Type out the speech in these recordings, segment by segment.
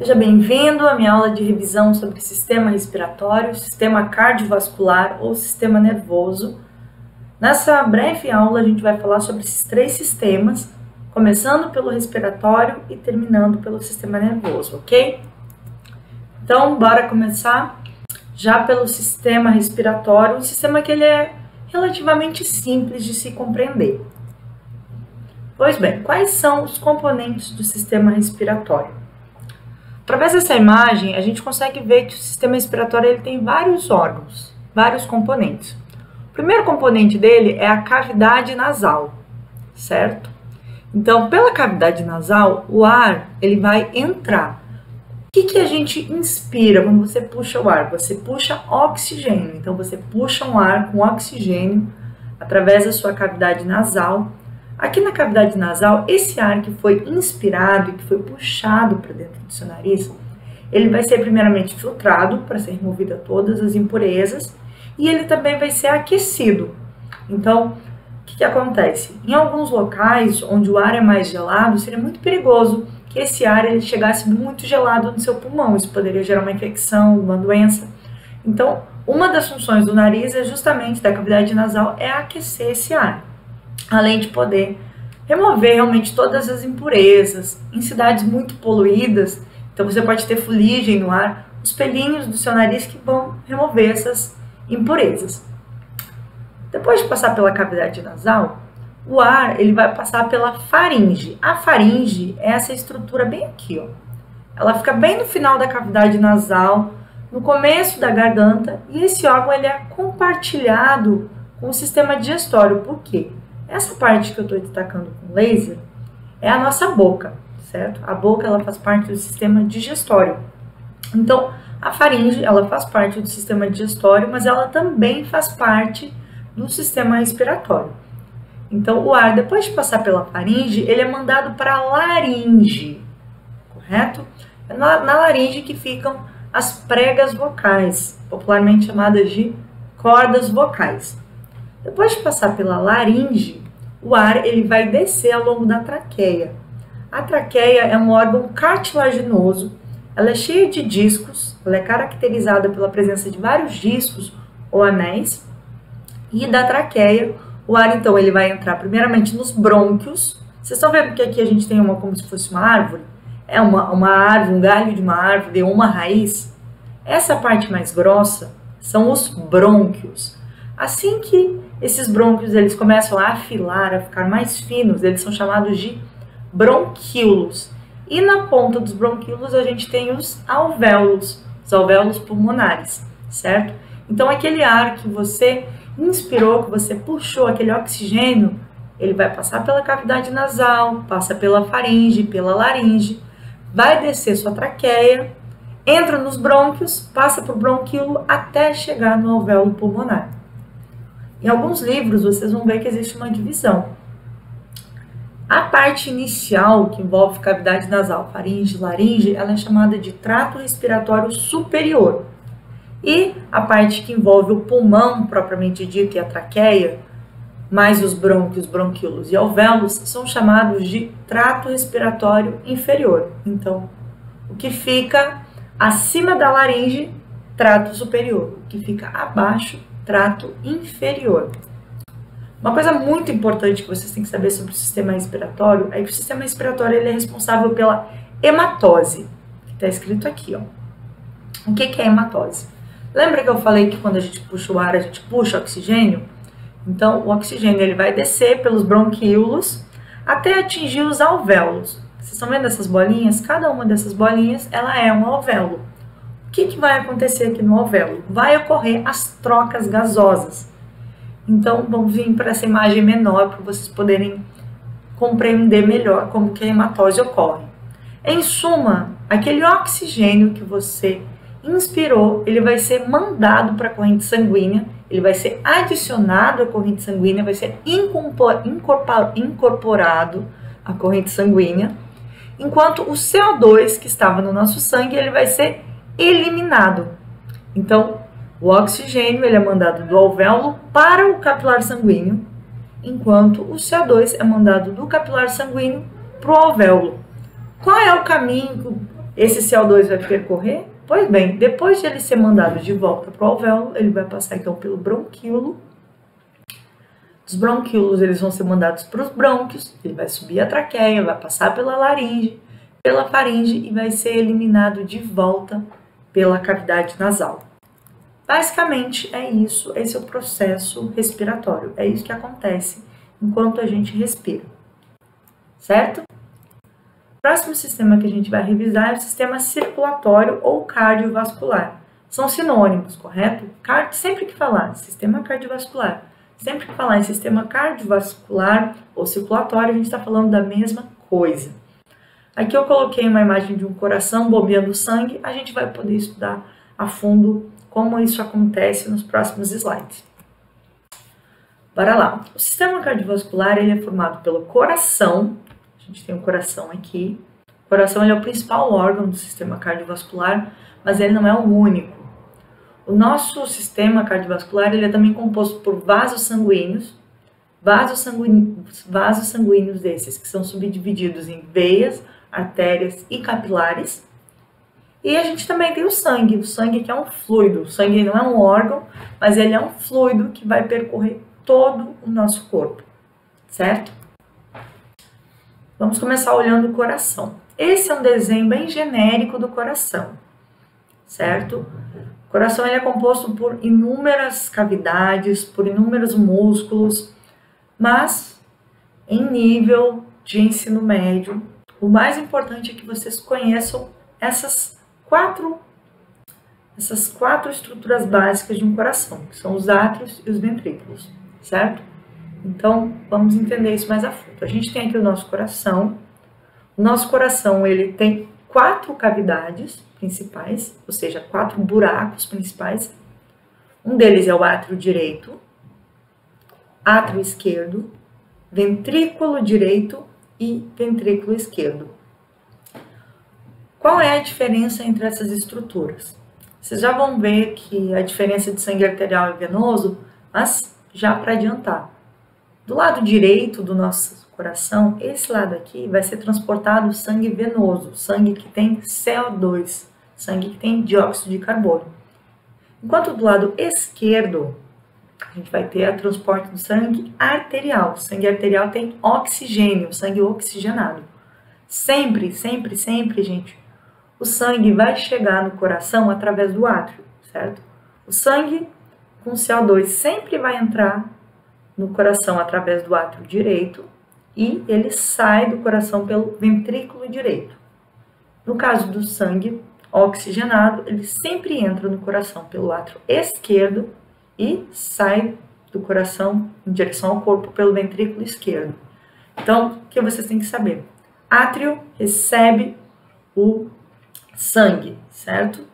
Seja bem-vindo à minha aula de revisão sobre sistema respiratório, sistema cardiovascular ou sistema nervoso. Nessa breve aula a gente vai falar sobre esses três sistemas, começando pelo respiratório e terminando pelo sistema nervoso, ok? Então, bora começar já pelo sistema respiratório, um sistema que ele é relativamente simples de se compreender. Pois bem, quais são os componentes do sistema respiratório? Através dessa imagem, a gente consegue ver que o sistema respiratório ele tem vários órgãos, vários componentes. O primeiro componente dele é a cavidade nasal, certo? Então, pela cavidade nasal, o ar ele vai entrar. O que a gente inspira quando você puxa o ar? Você puxa oxigênio. Então, você puxa um ar com oxigênio através da sua cavidade nasal. Aqui na cavidade nasal, esse ar que foi inspirado e que foi puxado para dentro do seu nariz, ele vai ser primeiramente filtrado para ser removida todas as impurezas e ele também vai ser aquecido. Então, o que acontece? Em alguns locais onde o ar é mais gelado, seria muito perigoso que esse ar ele chegasse muito gelado no seu pulmão. Isso poderia gerar uma infecção, uma doença. Então, uma das funções do nariz é justamente da cavidade nasal é aquecer esse ar, além de poder remover realmente todas as impurezas. Em cidades muito poluídas, então você pode ter fuligem no ar, os pelinhos do seu nariz que vão remover essas impurezas. Depois de passar pela cavidade nasal, o ar ele vai passar pela faringe. A faringe é essa estrutura bem aqui, ó. Ela fica bem no final da cavidade nasal, no começo da garganta, e esse órgão ele é compartilhado com o sistema digestório. Por quê? Essa parte que eu estou destacando com laser é a nossa boca, certo? A boca ela faz parte do sistema digestório. Então, a faringe ela faz parte do sistema digestório, mas ela também faz parte do sistema respiratório. Então, o ar, depois de passar pela faringe, ele é mandado para a laringe, correto? É na laringe que ficam as pregas vocais, popularmente chamadas de cordas vocais. Depois de passar pela laringe, o ar ele vai descer ao longo da traqueia. A traqueia é um órgão cartilaginoso, ela é cheia de discos, ela é caracterizada pela presença de vários discos ou anéis. E da traqueia, o ar então ele vai entrar primeiramente nos brônquios. Vocês estão vendo que aqui a gente tem uma como se fosse uma árvore? É uma árvore, um galho de uma árvore ou uma raiz. Essa parte mais grossa são os brônquios. Assim que esses brônquios eles começam a afilar, a ficar mais finos, eles são chamados de bronquíolos. E na ponta dos bronquíolos a gente tem os alvéolos pulmonares, certo? Então aquele ar que você inspirou, que você puxou, aquele oxigênio, ele vai passar pela cavidade nasal, passa pela faringe, pela laringe, vai descer sua traqueia, entra nos brônquios, passa por bronquíolo até chegar no alvéolo pulmonar. Em alguns livros vocês vão ver que existe uma divisão. A parte inicial, que envolve cavidade nasal, faringe, laringe, ela é chamada de trato respiratório superior. E a parte que envolve o pulmão, propriamente dito, e a traqueia, mais os brônquios, bronquíolos e alvéolos, são chamados de trato respiratório inferior. Então, o que fica acima da laringe, trato superior. O que fica abaixo, trato inferior. Uma coisa muito importante que vocês têm que saber sobre o sistema respiratório é que o sistema respiratório ele é responsável pela hematose, que está escrito aqui, ó. O que é hematose? Lembra que eu falei que quando a gente puxa o ar, a gente puxa o oxigênio? Então, o oxigênio ele vai descer pelos bronquíolos até atingir os alvéolos. Vocês estão vendo essas bolinhas? Cada uma dessas bolinhas, ela é um alvéolo. O que vai acontecer aqui no alvéolo? Vai ocorrer as trocas gasosas. Então, vamos vir para essa imagem menor para vocês poderem compreender melhor como que a hematose ocorre. Em suma, aquele oxigênio que você inspirou, ele vai ser mandado para a corrente sanguínea, ele vai ser adicionado à corrente sanguínea, vai ser incorporado à corrente sanguínea, enquanto o CO2 que estava no nosso sangue, ele vai ser eliminado. Então, o oxigênio ele é mandado do alvéolo para o capilar sanguíneo, enquanto o CO2 é mandado do capilar sanguíneo para o alvéolo. Qual é o caminho esse CO2 vai percorrer? Pois bem, depois de ele ser mandado de volta para o alvéolo, ele vai passar então pelo bronquíolo. Os bronquíolos eles vão ser mandados para os brônquios, ele vai subir a traqueia, vai passar pela laringe, pela faringe e vai ser eliminado de volta pela cavidade nasal. Basicamente é isso, esse é o processo respiratório, é isso que acontece enquanto a gente respira, certo? O próximo sistema que a gente vai revisar é o sistema circulatório ou cardiovascular. São sinônimos, correto? Sempre que falar sistema cardiovascular, sempre que falar em sistema cardiovascular ou circulatório, a gente está falando da mesma coisa. Aqui eu coloquei uma imagem de um coração bombeando sangue, a gente vai poder estudar a fundo como isso acontece nos próximos slides. Bora lá. O sistema cardiovascular ele é formado pelo coração. A gente tem o coração aqui. O coração ele é o principal órgão do sistema cardiovascular, mas ele não é o único. O nosso sistema cardiovascular ele é também composto por vasos sanguíneos. Vasos sanguíneos desses que são subdivididos em veias, artérias e capilares. E a gente também tem o sangue que é um fluido. O sangue não é um órgão, mas ele é um fluido que vai percorrer todo o nosso corpo, certo? Vamos começar olhando o coração. Esse é um desenho bem genérico do coração, certo? O coração ele é composto por inúmeras cavidades, por inúmeros músculos, mas em nível de ensino médio, o mais importante é que vocês conheçam essas quatro estruturas básicas de um coração, que são os átrios e os ventrículos, certo? Então, vamos entender isso mais a fundo. A gente tem aqui o nosso coração. O nosso coração, ele tem 4 cavidades principais, ou seja, 4 buracos principais. Um deles é o átrio direito, átrio esquerdo, ventrículo direito e ventrículo esquerdo. Qual é a diferença entre essas estruturas? Vocês já vão ver que a diferença de sangue arterial e venoso, mas já para adiantar. Do lado direito do nosso coração, esse lado aqui vai ser transportado sangue venoso, sangue que tem CO2, sangue que tem dióxido de carbono. Enquanto do lado esquerdo, a gente vai ter o transporte do sangue arterial. O sangue arterial tem oxigênio, sangue oxigenado. Sempre, gente, o sangue vai chegar no coração através do átrio, certo? O sangue com CO2 sempre vai entrar no coração através do átrio direito e ele sai do coração pelo ventrículo direito. No caso do sangue oxigenado, ele sempre entra no coração pelo átrio esquerdo e sai do coração em direção ao corpo pelo ventrículo esquerdo. Então, o que vocês têm que saber? Átrio recebe o sangue, certo?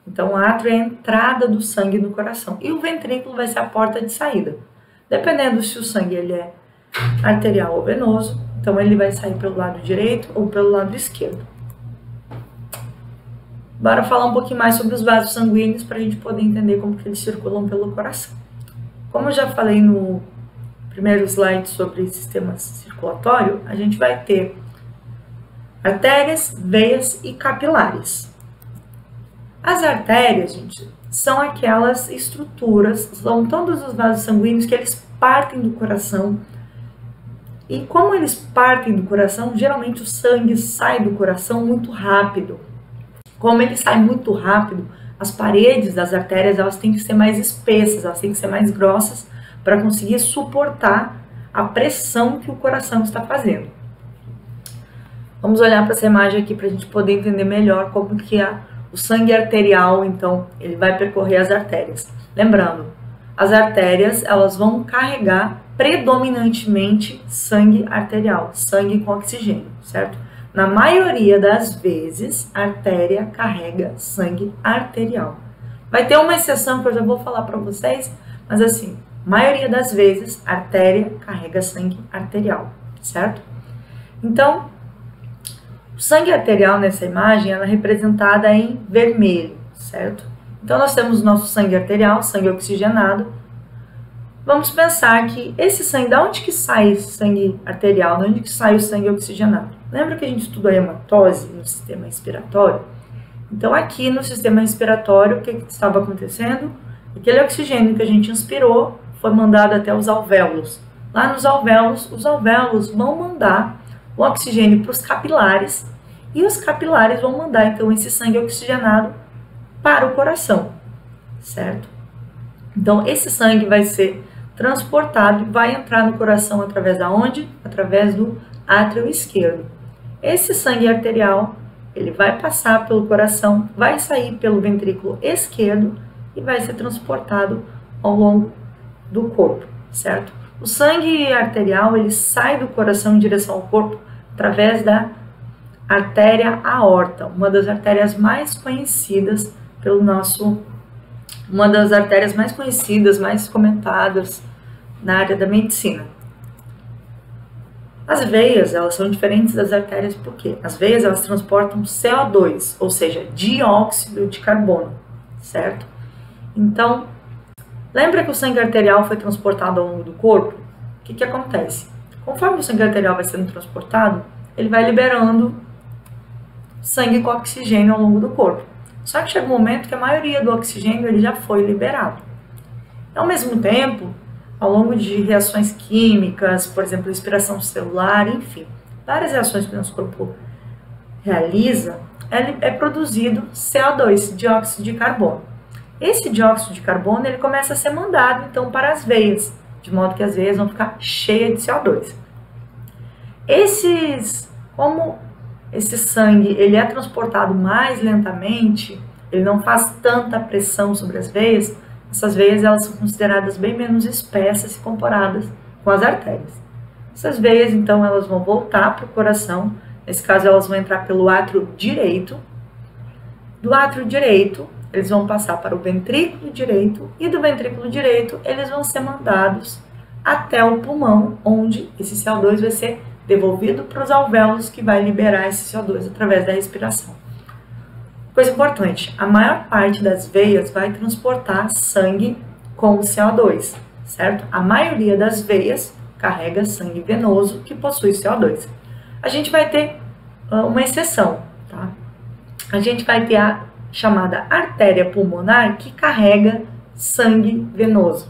Então, o átrio é a entrada do sangue no coração e o ventrículo vai ser a porta de saída. Dependendo se o sangue ele é arterial ou venoso, então ele vai sair pelo lado direito ou pelo lado esquerdo. Bora falar um pouquinho mais sobre os vasos sanguíneos para a gente poder entender como que eles circulam pelo coração. Como eu já falei no primeiro slide sobre sistema circulatório, a gente vai ter artérias, veias e capilares. As artérias, gente, são aquelas estruturas, são todos os vasos sanguíneos que eles partem do coração. E como eles partem do coração, geralmente o sangue sai do coração muito rápido. Como ele sai muito rápido, as paredes das artérias elas têm que ser mais espessas, elas têm que ser mais grossas para conseguir suportar a pressão que o coração está fazendo. Vamos olhar para essa imagem aqui para a gente poder entender melhor como que o sangue arterial, então, ele vai percorrer as artérias. Lembrando, as artérias, elas vão carregar predominantemente sangue arterial, sangue com oxigênio, certo? Na maioria das vezes, a artéria carrega sangue arterial. Vai ter uma exceção que eu já vou falar para vocês, mas assim, maioria das vezes, a artéria carrega sangue arterial, certo? Então, o sangue arterial nessa imagem ela é representada em vermelho, certo? Então, nós temos o nosso sangue arterial, sangue oxigenado. Vamos pensar que esse sangue, de onde que sai esse sangue arterial? De onde que sai o sangue oxigenado? Lembra que a gente estudou a hematose no sistema respiratório? Então, aqui no sistema respiratório, o que estava acontecendo? Aquele oxigênio que a gente inspirou foi mandado até os alvéolos. Lá nos alvéolos, os alvéolos vão mandar o oxigênio para os capilares e os capilares vão mandar, então, esse sangue oxigenado para o coração, certo? Então, esse sangue vai ser transportado e vai entrar no coração através da onde? Através do átrio esquerdo. Esse sangue arterial, ele vai passar pelo coração, vai sair pelo ventrículo esquerdo e vai ser transportado ao longo do corpo, certo? O sangue arterial, ele sai do coração em direção ao corpo através da artéria aorta, uma das artérias mais conhecidas uma das artérias mais conhecidas, mais comentadas na área da medicina. As veias, elas são diferentes das artérias porque as veias, elas transportam CO2, ou seja, dióxido de carbono, certo? Então, lembra que o sangue arterial foi transportado ao longo do corpo? O que acontece? Conforme o sangue arterial vai sendo transportado, ele vai liberando sangue com oxigênio ao longo do corpo. Só que chega um momento que a maioria do oxigênio ele já foi liberado. Ao mesmo tempo, ao longo de reações químicas, por exemplo, respiração celular, enfim, várias reações que o nosso corpo realiza, é produzido CO2, dióxido de carbono. Esse dióxido de carbono ele começa a ser mandado então para as veias, de modo que as veias vão ficar cheias de CO2. Como esse sangue ele é transportado mais lentamente, ele não faz tanta pressão sobre as veias, essas veias elas são consideradas bem menos espessas e comparadas com as artérias. Essas veias, então, elas vão voltar para o coração, nesse caso elas vão entrar pelo átrio direito. Do átrio direito, eles vão passar para o ventrículo direito e do ventrículo direito eles vão ser mandados até o pulmão, onde esse CO2 vai ser devolvido para os alvéolos que vai liberar esse CO2 através da respiração. Coisa importante, a maior parte das veias vai transportar sangue com o CO2, certo? A maioria das veias carrega sangue venoso que possui CO2. A gente vai ter uma exceção, tá? A gente vai ter a chamada artéria pulmonar que carrega sangue venoso,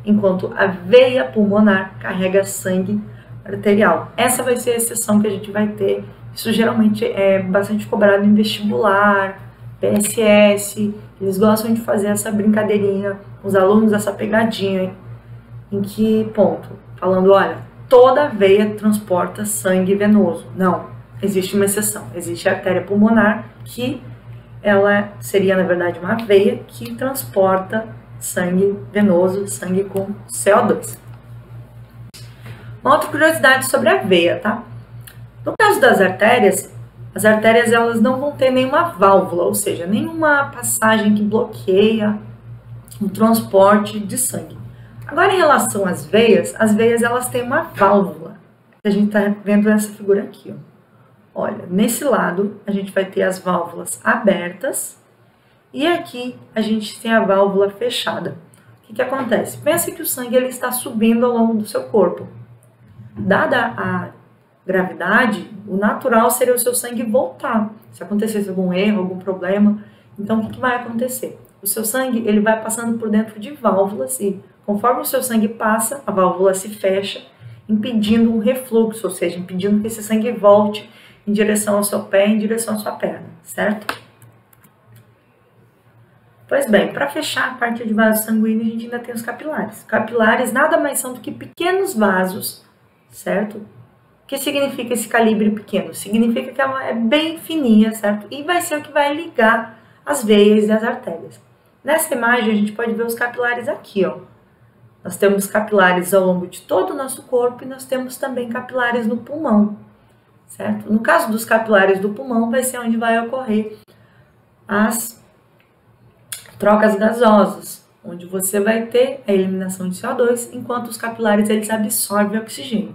enquanto a veia pulmonar carrega sangue arterial. Essa vai ser a exceção que a gente vai ter. Isso geralmente é bastante cobrado em vestibular, PSS. Eles gostam de fazer essa brincadeirinha, os alunos, essa pegadinha, em que, ponto, falando, olha, toda veia transporta sangue venoso. Não, existe uma exceção. Existe a artéria pulmonar, que ela seria, na verdade, uma veia que transporta sangue venoso, sangue com CO2. Uma outra curiosidade sobre a veia, tá? No caso das artérias, as artérias elas não vão ter nenhuma válvula, ou seja, nenhuma passagem que bloqueia o transporte de sangue. Agora, em relação às veias elas têm uma válvula. A gente está vendo essa figura aqui, ó. Olha, nesse lado a gente vai ter as válvulas abertas e aqui a gente tem a válvula fechada. O que acontece? Pensa que o sangue ele está subindo ao longo do seu corpo. Dada a gravidade, o natural seria o seu sangue voltar. Se acontecesse algum erro, algum problema, então o que vai acontecer? O seu sangue ele vai passando por dentro de válvulas e conforme o seu sangue passa, a válvula se fecha, impedindo um refluxo, ou seja, impedindo que esse sangue volte em direção ao seu pé, em direção à sua perna, certo? Pois bem, para fechar a parte de vaso sanguíneo, a gente ainda tem os capilares. Capilares nada mais são do que pequenos vasos, certo? O que significa esse calibre pequeno? Significa que ela é bem fininha, certo? E vai ser o que vai ligar as veias e as artérias. Nessa imagem, a gente pode ver os capilares aqui, ó. Nós temos capilares ao longo de todo o nosso corpo e nós temos também capilares no pulmão, certo? No caso dos capilares do pulmão, vai ser onde vai ocorrer as trocas gasosas, onde você vai ter a eliminação de CO2, enquanto os capilares eles absorvem oxigênio.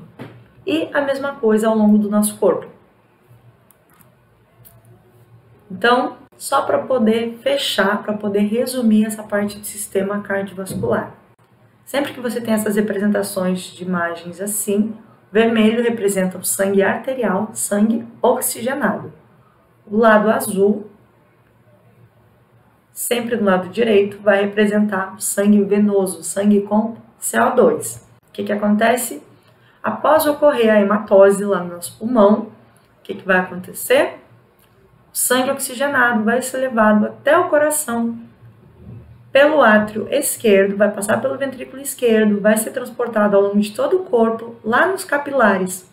E a mesma coisa ao longo do nosso corpo. Então, só para poder fechar, para poder resumir essa parte do sistema cardiovascular. Sempre que você tem essas representações de imagens assim, vermelho representa o sangue arterial, sangue oxigenado. O lado azul sempre do lado direito, vai representar o sangue venoso, sangue com CO2. O que acontece? Após ocorrer a hematose lá no nosso pulmão, o que vai acontecer? O sangue oxigenado vai ser levado até o coração, pelo átrio esquerdo, vai passar pelo ventrículo esquerdo, vai ser transportado ao longo de todo o corpo, lá nos capilares.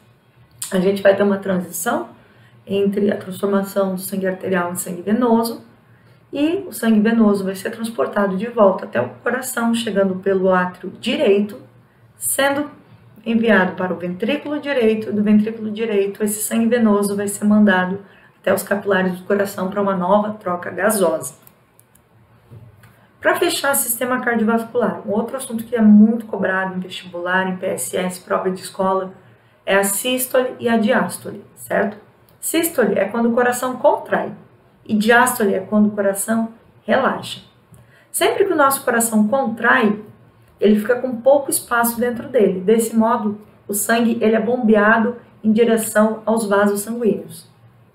A gente vai ter uma transição entre a transformação do sangue arterial em sangue venoso, e o sangue venoso vai ser transportado de volta até o coração, chegando pelo átrio direito, sendo enviado para o ventrículo direito. Do ventrículo direito, esse sangue venoso vai ser mandado até os capilares do coração para uma nova troca gasosa. Para fechar o sistema cardiovascular, um outro assunto que é muito cobrado em vestibular, em PSS, prova de escola, é a sístole e a diástole, certo? Sístole é quando o coração contrai e diástole é quando o coração relaxa. Sempre que o nosso coração contrai, ele fica com pouco espaço dentro dele. Desse modo, o sangue ele é bombeado em direção aos vasos sanguíneos.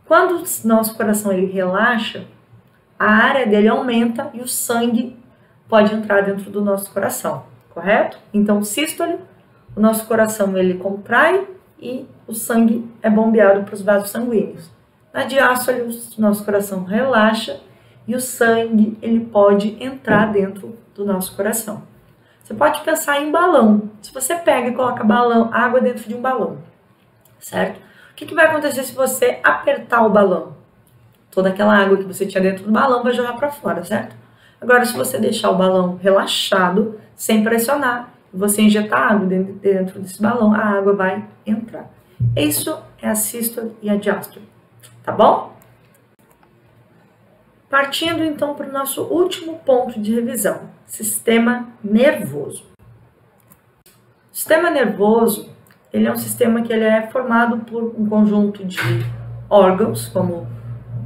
Quando o nosso coração ele relaxa, a área dele aumenta e o sangue pode entrar dentro do nosso coração, correto? Então, sístole, o nosso coração ele contrai e o sangue é bombeado para os vasos sanguíneos. Na diástole, o nosso coração relaxa e o sangue ele pode entrar dentro do nosso coração. Você pode pensar em balão. Se você pega e coloca água dentro de um balão, certo? O que vai acontecer se você apertar o balão? Toda aquela água que você tinha dentro do balão vai jogar para fora, certo? Agora, se você deixar o balão relaxado, sem pressionar, você injetar água dentro desse balão, a água vai entrar. Isso é a sístole e a diástole, tá bom? Partindo então para o nosso último ponto de revisão, sistema nervoso. O sistema nervoso, ele é um sistema que ele é formado por um conjunto de órgãos, como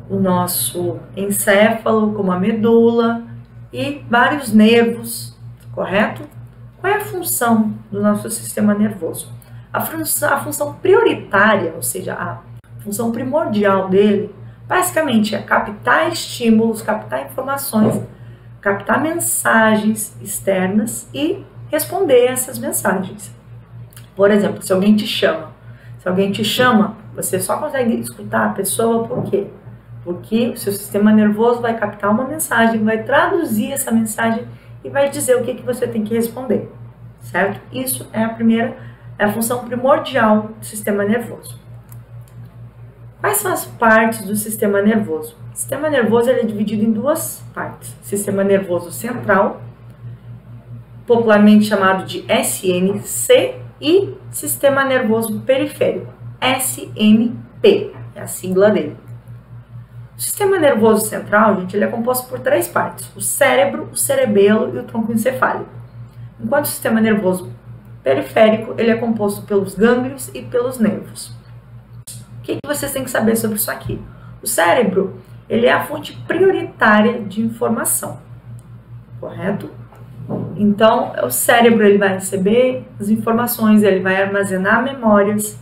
o nosso encéfalo, como a medula e vários nervos, correto? Qual é a função do nosso sistema nervoso? A função prioritária, ou seja, a função primordial dele, basicamente é captar estímulos, captar informações, captar mensagens externas e responder essas mensagens. Por exemplo, se alguém te chama, você só consegue escutar a pessoa por quê? Porque o seu sistema nervoso vai captar uma mensagem, vai traduzir essa mensagem e vai dizer o que você tem que responder, certo? Isso é a função primordial do sistema nervoso. Quais são as partes do sistema nervoso? O sistema nervoso ele é dividido em duas partes. Sistema nervoso central, popularmente chamado de SNC, e sistema nervoso periférico, SMP, é a sigla dele. O sistema nervoso central, gente, ele é composto por três partes: o cérebro, o cerebelo e o tronco encefálico. Enquanto o sistema nervoso periférico, ele é composto pelos gânglios e pelos nervos. O que vocês têm que saber sobre isso aqui? O cérebro, ele é a fonte prioritária de informação, correto? Então, o cérebro ele vai receber as informações, ele vai armazenar memórias.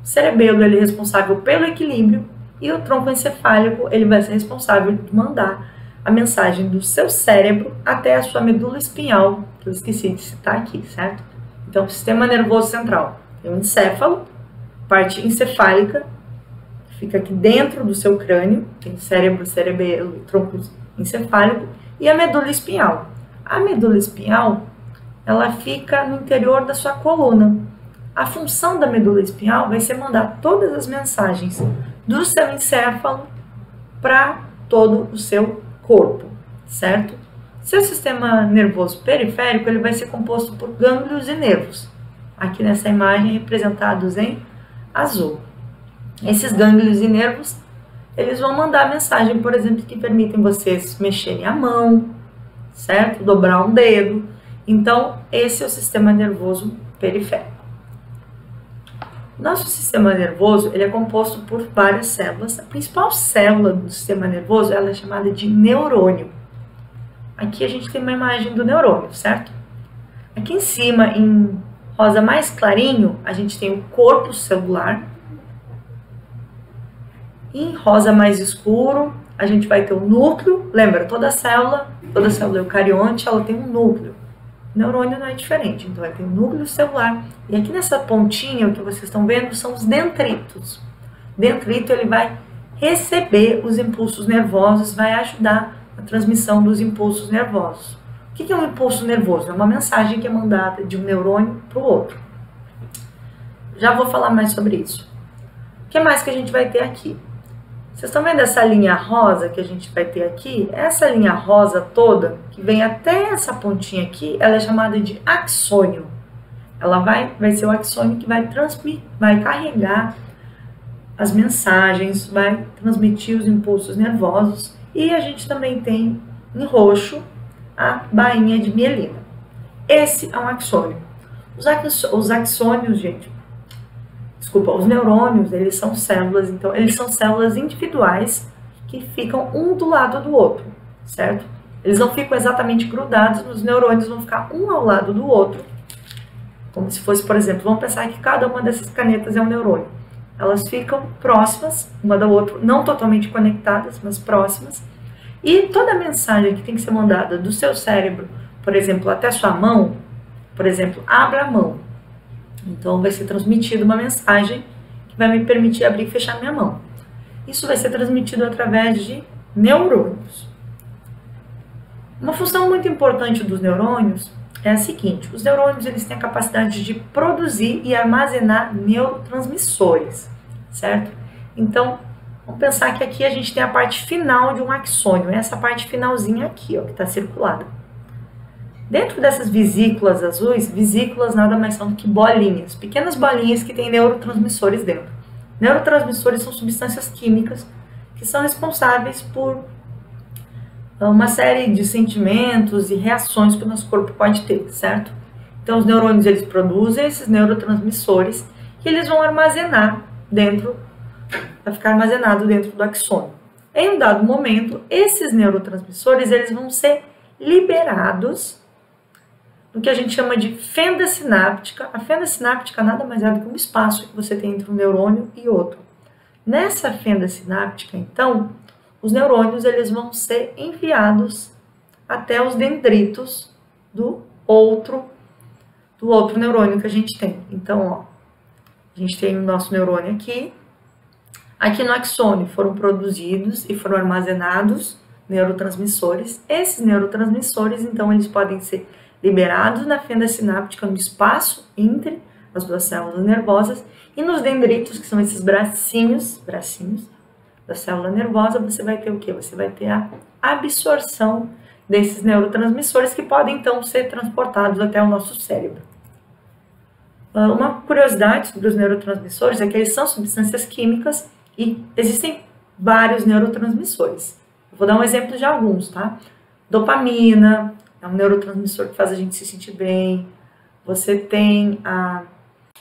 O cerebelo ele é responsável pelo equilíbrio e o tronco encefálico ele vai ser responsável de mandar a mensagem do seu cérebro até a sua medula espinhal, que eu esqueci de citar aqui, certo? Então, o sistema nervoso central tem o encéfalo, parte encefálica, fica aqui dentro do seu crânio, tem o cérebro, cerebelo e tronco encefálico, e a medula espinhal. A medula espinhal, ela fica no interior da sua coluna. A função da medula espinhal vai ser mandar todas as mensagens do seu encéfalo para todo o seu corpo, certo? Seu sistema nervoso periférico, ele vai ser composto por gânglios e nervos. Aqui nessa imagem representados em azul. Esses gânglios e nervos, eles vão mandar mensagem, por exemplo, que permitem vocês mexerem a mão, certo? Dobrar um dedo. Então, esse é o sistema nervoso periférico. Nosso sistema nervoso, ele é composto por várias células. A principal célula do sistema nervoso, ela é chamada de neurônio. Aqui a gente tem uma imagem do neurônio, certo? Aqui em cima, em rosa mais clarinho, a gente tem o corpo celular. Em rosa mais escuro, a gente vai ter o núcleo, lembra, toda célula eucarionte, ela tem um núcleo. O neurônio não é diferente, então vai ter o núcleo celular. E aqui nessa pontinha, o que vocês estão vendo, são os dendritos. O dendrito, ele vai receber os impulsos nervosos, vai ajudar a transmissão dos impulsos nervosos. O que é um impulso nervoso? É uma mensagem que é mandada de um neurônio para o outro. Já vou falar mais sobre isso. O que mais que a gente vai ter aqui? Vocês estão vendo essa linha rosa que a gente vai ter aqui? Essa linha rosa toda, que vem até essa pontinha aqui, ela é chamada de axônio. Ela vai ser o axônio que vai transmitir, vai carregar as mensagens, vai transmitir os impulsos nervosos. E a gente também tem em roxo a bainha de mielina. Esse é um axônio. Os axônios, gente, desculpa, os neurônios, eles são células, então eles são células individuais que ficam um do lado do outro, certo? Eles não ficam exatamente grudados, os neurônios vão ficar um ao lado do outro, como se fosse, por exemplo, vamos pensar que cada uma dessas canetas é um neurônio. Elas ficam próximas uma da outra, não totalmente conectadas, mas próximas. E toda mensagem que tem que ser mandada do seu cérebro, por exemplo, até sua mão, por exemplo, abra a mão. Então vai ser transmitida uma mensagem que vai me permitir abrir e fechar minha mão. Isso vai ser transmitido através de neurônios. Uma função muito importante dos neurônios é a seguinte: os neurônios, eles têm a capacidade de produzir e armazenar neurotransmissores, certo? Então, vamos pensar que aqui a gente tem a parte final de um axônio, essa parte finalzinha aqui, ó, que está circulada. Dentro dessas vesículas azuis, vesículas nada mais são do que bolinhas, pequenas bolinhas que têm neurotransmissores dentro. Neurotransmissores são substâncias químicas que são responsáveis por uma série de sentimentos e reações que o nosso corpo pode ter, certo? Então, os neurônios, eles produzem esses neurotransmissores que eles vão armazenar dentro, vai ficar armazenado dentro do axônio. Em um dado momento, esses neurotransmissores, eles vão ser liberados no que a gente chama de fenda sináptica. A fenda sináptica nada mais é do que um espaço que você tem entre um neurônio e outro. Nessa fenda sináptica, então, os neurônios, eles vão ser enviados até os dendritos do outro neurônio que a gente tem. Então, ó, a gente tem o nosso neurônio aqui. Aqui no axônio foram produzidos e foram armazenados neurotransmissores. Esses neurotransmissores, então, eles podem ser liberados na fenda sináptica, no espaço entre as duas células nervosas, e nos dendritos, que são esses bracinhos da célula nervosa, você vai ter o quê? Você vai ter a absorção desses neurotransmissores que podem, então, ser transportados até o nosso cérebro. Uma curiosidade sobre os neurotransmissores é que eles são substâncias químicas e existem vários neurotransmissores. Eu vou dar um exemplo de alguns, tá? Dopamina é um neurotransmissor que faz a gente se sentir bem. Você tem a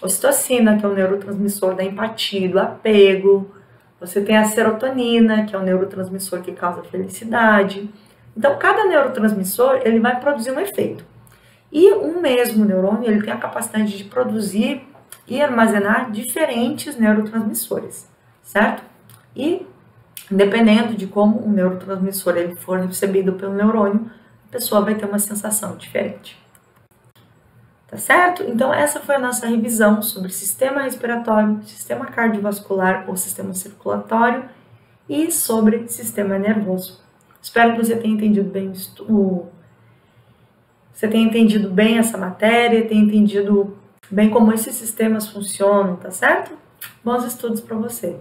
ocitocina, que é um neurotransmissor da empatia, do apego. Você tem a serotonina, que é um neurotransmissor que causa felicidade. Então, cada neurotransmissor, ele vai produzir um efeito. E um mesmo neurônio, ele tem a capacidade de produzir e armazenar diferentes neurotransmissores, certo? E, dependendo de como o neurotransmissor ele for recebido pelo neurônio, a pessoa vai ter uma sensação diferente. Tá certo? Então, essa foi a nossa revisão sobre sistema respiratório, sistema cardiovascular ou sistema circulatório e sobre sistema nervoso. Espero que você tenha entendido bem essa matéria, tenha entendido bem como esses sistemas funcionam, tá certo? Bons estudos para você!